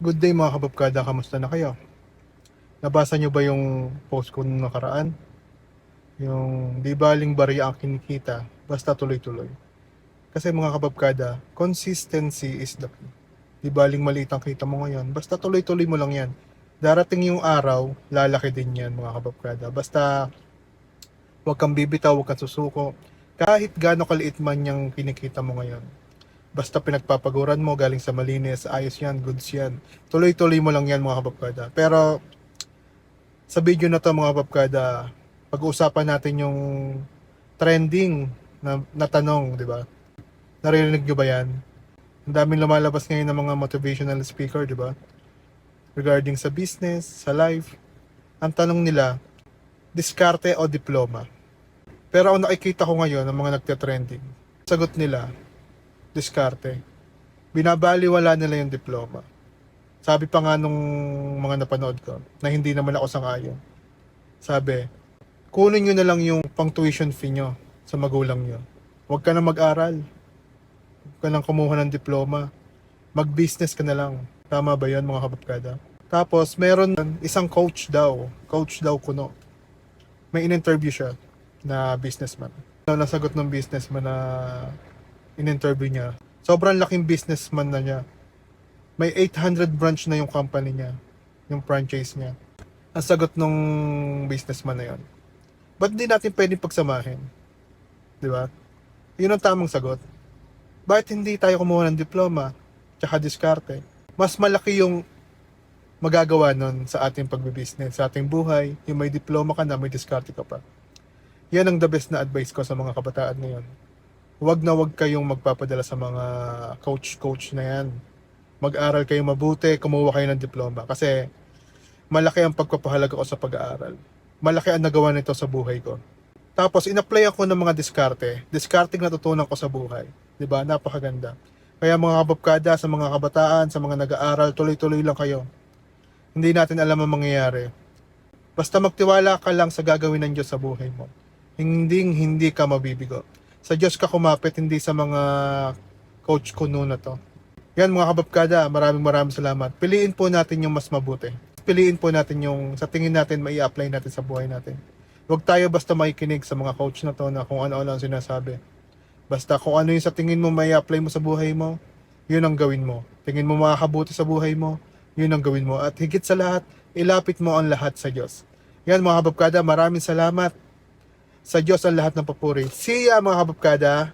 Good day mga kababkada, kamusta na kayo? Nabasa nyo ba yung post ko nung nakaraan? Yung di baling barya ang kinikita, basta tuloy-tuloy. Kasi mga kababkada, consistency is the key. Di baling maliit ang kita mo ngayon, basta tuloy-tuloy mo lang yan. Darating yung araw, lalaki din yan mga kababkada. Basta huwag kang bibitaw, huwag kang susuko. Kahit gaano kaliit man yung kinikita mo ngayon. Basta pinagpapaguran mo, galing sa malinis, ayos yan, goods yan. Tuloy-tuloy mo lang yan mga kababkada. Pero sa video na to mga babkada, pag-uusapan natin yung trending na tanong, di ba? Narinig nyo ba yan? Ang daming lumalabas ngayon ng mga motivational speaker, di ba? Regarding sa business, sa life. Ang tanong nila, diskarte o diploma? Pero ang nakikita ko ngayon ng mga nagte-trending, sagot nila, diskarte. Binabaliwala nila yung diploma. Sabi pa nga nung mga napanood ko, na hindi naman ako sang-ayon. Sabi, kunin nyo na lang yung pang tuition fee nyo sa magulang nyo. Huwag ka na mag-aral. Huwag ka nang kumuha ng diploma. Mag-business ka na lang. Tama ba yan mga kababkada? Tapos, meron isang coach daw kuno. May in-interview siya na businessman. Nasagot ng businessman na in-interview niya. Sobrang laking businessman na niya. May 800 branch na yung company niya, yung franchise niya. Ang sagot nung businessman na yon, ba't di natin pwedeng pagsamahin? Di ba? Yun ang tamang sagot. Bakit hindi tayo kumuha ng diploma tsaka diskarte? Mas malaki yung magagawa nun sa ating pagbibusiness, sa ating buhay. Yung may diploma ka na, may diskarte ka pa. Yan ang the best na advice ko sa mga kabataan ngayon. Huwag na huwag kayong magpapadala sa mga coach na yan. Mag-aral kayo mabuti, kumuha kayo ng diploma. Kasi malaki ang pagpapahalaga ko sa pag-aaral. Malaki ang nagawa nito sa buhay ko. Tapos, in-apply ako ng mga diskarte. Discarding natutunan ko sa buhay. Diba? Napakaganda. Kaya mga kababkada, sa mga kabataan, sa mga nag-aaral, tuloy-tuloy lang kayo. Hindi natin alam ang mangyayari. Basta magtiwala ka lang sa gagawin ng Diyos sa buhay mo. Hindi ka mabibigo. Sa Diyos ka kumapit, hindi sa mga coach kuno na to. Yan mga kababkada, maraming salamat. Piliin po natin yung mas mabuti. Piliin po natin yung sa tingin natin mai-apply natin sa buhay natin. Huwag tayo basta makikinig sa mga coach na to na kung ano-ano ang sinasabi. Basta kung ano yung sa tingin mo mai-apply mo sa buhay mo, yun ang gawin mo. Tingin mo makakabuti sa buhay mo, yun ang gawin mo. At higit sa lahat, ilapit mo ang lahat sa Diyos. Yan mga kababkada, maraming salamat. Sa Diyos ang lahat ng papuri. See ya mga kababkada!